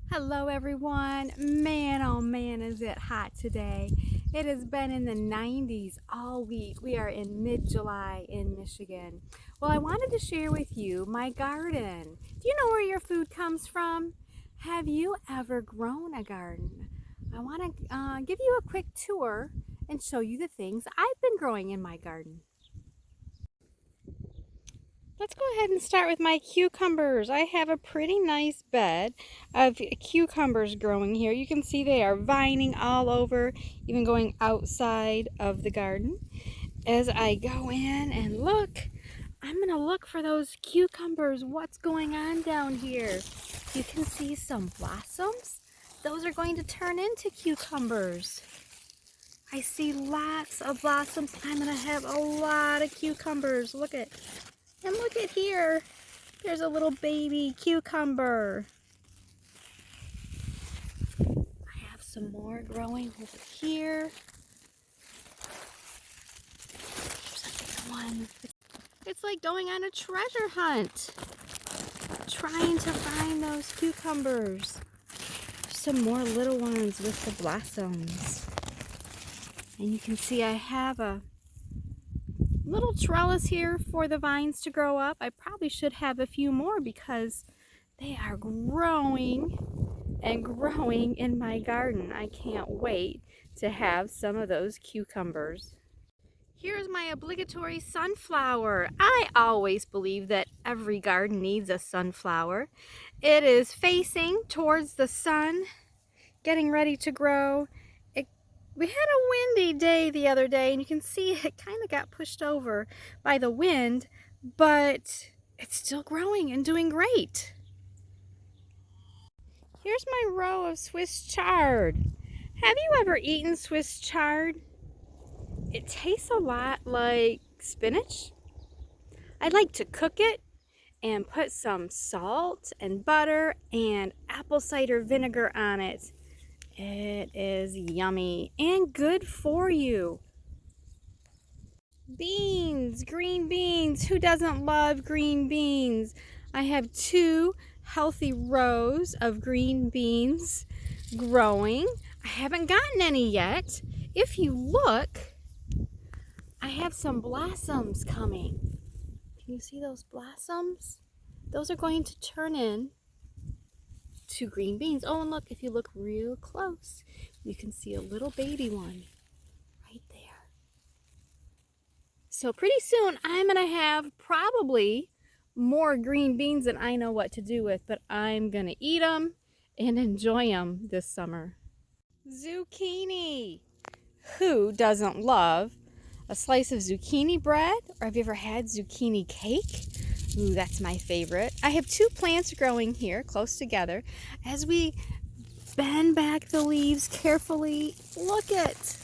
Hello everyone. Man, oh man, is it hot today. It has been in the 90s all week. We are in mid-July in Michigan. Well, I wanted to share with you my garden. Do you know where your food comes from? Have you ever grown a garden? I want to give you a quick tour and show you the things I've been growing in my garden. Let's go ahead and start with my cucumbers. I have a pretty nice bed of cucumbers growing here. You can see they are vining all over, even going outside of the garden. As I go in and look, I'm going to look for those cucumbers. What's going on down here? You can see some blossoms. Those are going to turn into cucumbers. I see lots of blossoms. I'm going to have a lot of cucumbers. Look at And look at here, there's a little baby cucumber. I have some more growing over here. Here's a big one. It's like going on a treasure hunt, trying to find those cucumbers. There's some more little ones with the blossoms. And you can see I have a little trellis here for the vines to grow up. I probably should have a few more because they are growing and growing in my garden. I can't wait to have some of those cucumbers. Here's my obligatory sunflower. I always believe that every garden needs a sunflower. It is facing towards the sun, getting ready to grow. We had a windy day the other day, and you can see it kind of got pushed over by the wind, but it's still growing and doing great. Here's my row of Swiss chard. Have you ever eaten Swiss chard? It tastes a lot like spinach. I like to cook it and put some salt and butter and apple cider vinegar on it. It is yummy and good for you. Beans, green beans. Who doesn't love green beans? I have 2 healthy rows of green beans growing. I haven't gotten any yet. If you look, I have some blossoms coming. Can you see those blossoms? Those are going to turn in to green beans. Oh, and look, if you look real close, you can see a little baby one right there. So pretty soon I'm gonna have probably more green beans than I know what to do with, but I'm gonna eat them and enjoy them this summer. Zucchini. Who doesn't love a slice of zucchini bread? Or have you ever had zucchini cake? Ooh, that's my favorite. I have 2 plants growing here close together. As we bend back the leaves carefully, look it.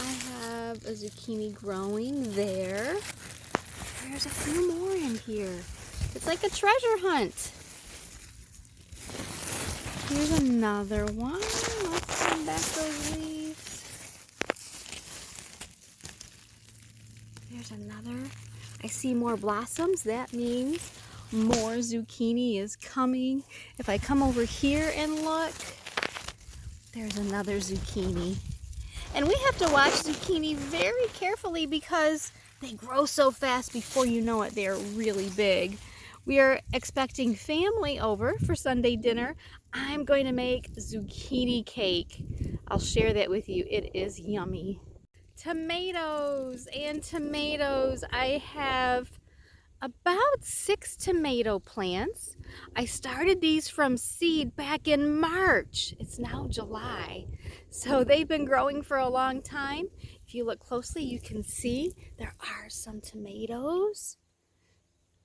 I have a zucchini growing there. There's a few more in here. It's like a treasure hunt. Here's another one. Let's bend back those leaves. There's another. I see more blossoms. That means more zucchini is coming. If I come over here and look, there's another zucchini. And we have to watch zucchini very carefully because they grow so fast. Before you know it, they're really big. We are expecting family over for Sunday dinner. I'm going to make zucchini cake. I'll share that with you. It is yummy. Tomatoes and tomatoes. I have about 6 tomato plants. I started these from seed back in March. It's now July. So they've been growing for a long time. If you look closely, you can see there are some tomatoes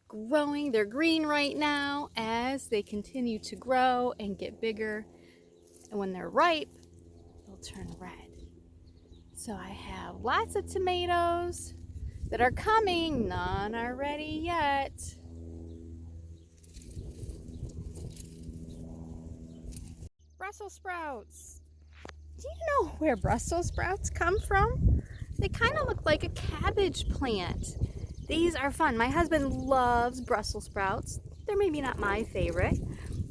growing. They're green right now. As they continue to grow and get bigger, and when they're ripe, they'll turn red. So I have lots of tomatoes that are coming. None are ready yet. Brussels sprouts. Do you know where Brussels sprouts come from? They kind of look like a cabbage plant. These are fun. My husband loves Brussels sprouts. They're maybe not my favorite,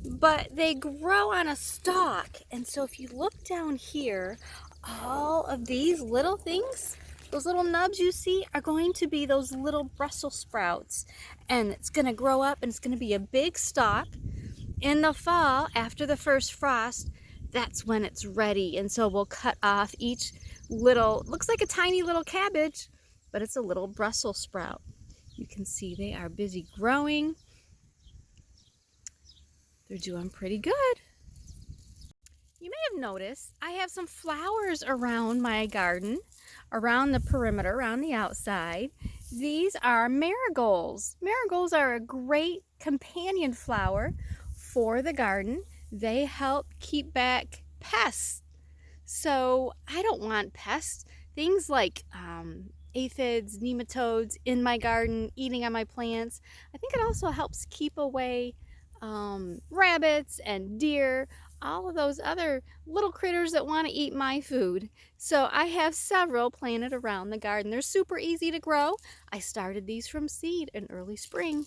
but they grow on a stalk. And so if you look down here, all of these little things, those little nubs you see are going to be those little Brussels sprouts. And it's going to grow up and it's going to be a big stalk. In the fall, after the first frost, that's when it's ready. And so we'll cut off each little, looks like a tiny little cabbage, but it's a little Brussels sprout. You can see they are busy growing. They're doing pretty good. You may have noticed I have some flowers around my garden, around the perimeter, around the outside. These are marigolds. Marigolds are a great companion flower for the garden. They help keep back pests. So I don't want pests. Things like aphids, nematodes in my garden, eating on my plants. I think it also helps keep away rabbits and deer, all of those other little critters that want to eat my food. So I have several planted around the garden. They're super easy to grow. I started these from seed in early spring.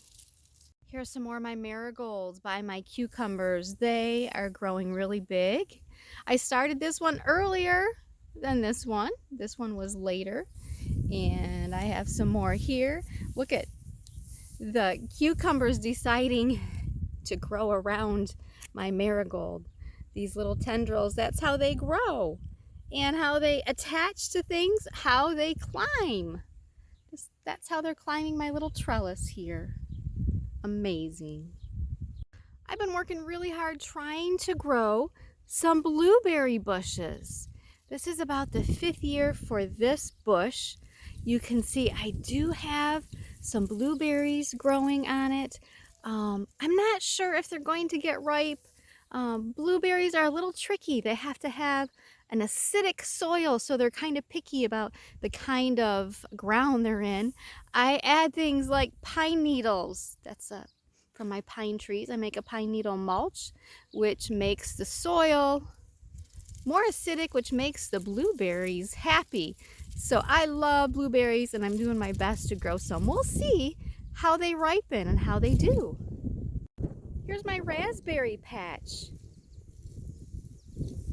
Here's some more of my marigolds by my cucumbers. They are growing really big. I started this one earlier than this one. This one was later. And I have some more here. Look at the cucumbers deciding to grow around my marigold. These little tendrils, that's how they grow. And how they attach to things, how they climb. That's how they're climbing my little trellis here. Amazing. I've been working really hard trying to grow some blueberry bushes. This is about the 5th year for this bush. You can see I do have some blueberries growing on it. I'm not sure if they're going to get ripe. Blueberries are a little tricky. They have to have an acidic soil, so they're kind of picky about the kind of ground they're in. I add things like pine needles. That's from my pine trees. I make a pine needle mulch, which makes the soil more acidic, which makes the blueberries happy. So I love blueberries and I'm doing my best to grow some. We'll see how they ripen and how they do. Here's my raspberry patch.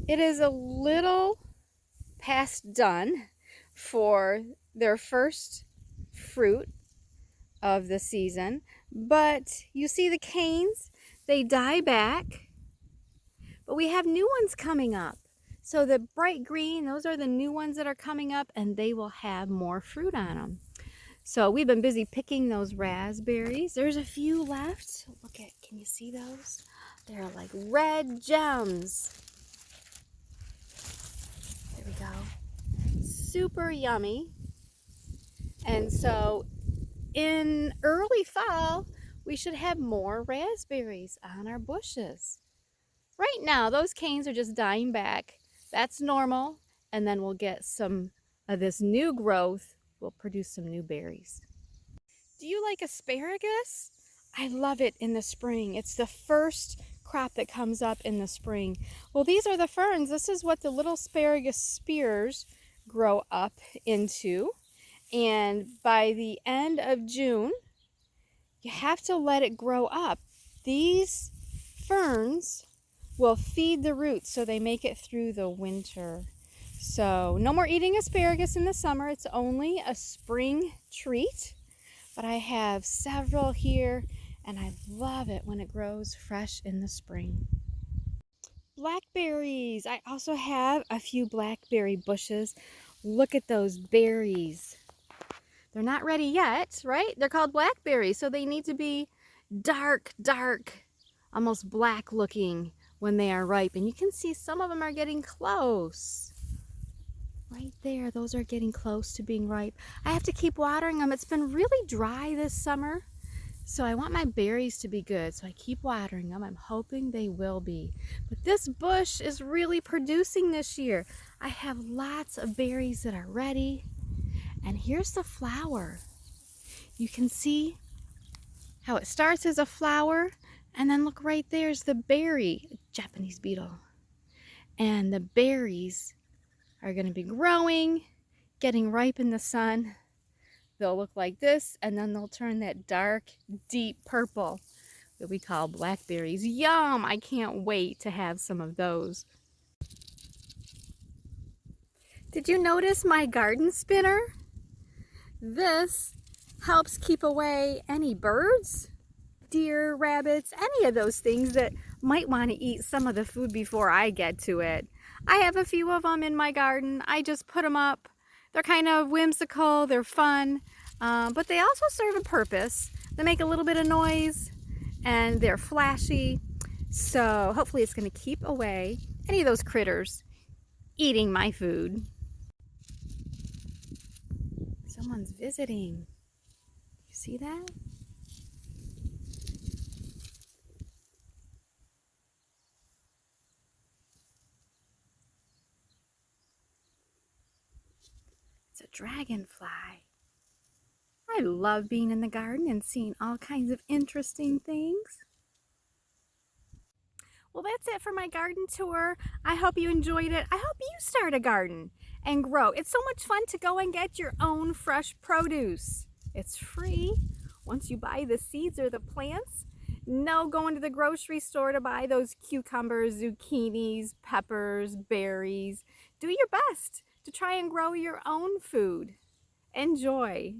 It is a little past done for their first fruit of the season, but you see the canes, they die back, but we have new ones coming up. So the bright green, those are the new ones that are coming up, and they will have more fruit on them. So we've been busy picking those raspberries. There's a few left. Look at, can you see those? They're like red gems. There we go. Super yummy. And so in early fall, we should have more raspberries on our bushes. Right now, those canes are just dying back. That's normal. And then we'll get some of this new growth. We'll produce some new berries. Do you like asparagus? I love it in the spring. It's the first crop that comes up in the spring. Well, these are the ferns. This is what the little asparagus spears grow up into. And by the end of June, you have to let it grow up. These ferns will feed the roots so they make it through the winter. So no more eating asparagus in the summer. It's only a spring treat. But I have several here and I love it when it grows fresh in the spring. Blackberries. I also have a few blackberry bushes. Look at those berries. They're not ready yet, right? They're called blackberries, so they need to be dark, almost black looking when they are ripe. And you can see some of them are getting close. Right there, those are getting close to being ripe. I have to keep watering them. It's been really dry this summer, so I want my berries to be good, so I keep watering them. I'm hoping they will be. But this bush is really producing this year. I have lots of berries that are ready. And here's the flower. You can see how it starts as a flower, and then look right there's the berry, Japanese beetle. And the berries are going to be growing, getting ripe in the sun. They'll look like this, and then they'll turn that dark, deep purple. that we call blackberries. Yum! I can't wait to have some of those. Did you notice my garden spinner? This helps keep away any birds, deer, rabbits, any of those things that might want to eat some of the food before I get to it. I have a few of them in my garden. I just put them up. They're kind of whimsical, they're fun, but they also serve a purpose. They make a little bit of noise and they're flashy. So hopefully it's going to keep away any of those critters eating my food. Someone's visiting. You see that? It's a dragonfly. I love being in the garden and seeing all kinds of interesting things. Well, that's it for my garden tour. I hope you enjoyed it. I hope you start a garden and grow. It's so much fun to go and get your own fresh produce. It's free once you buy the seeds or the plants. No going to the grocery store to buy those cucumbers, zucchinis, peppers, berries. Do your best to try and grow your own food. Enjoy.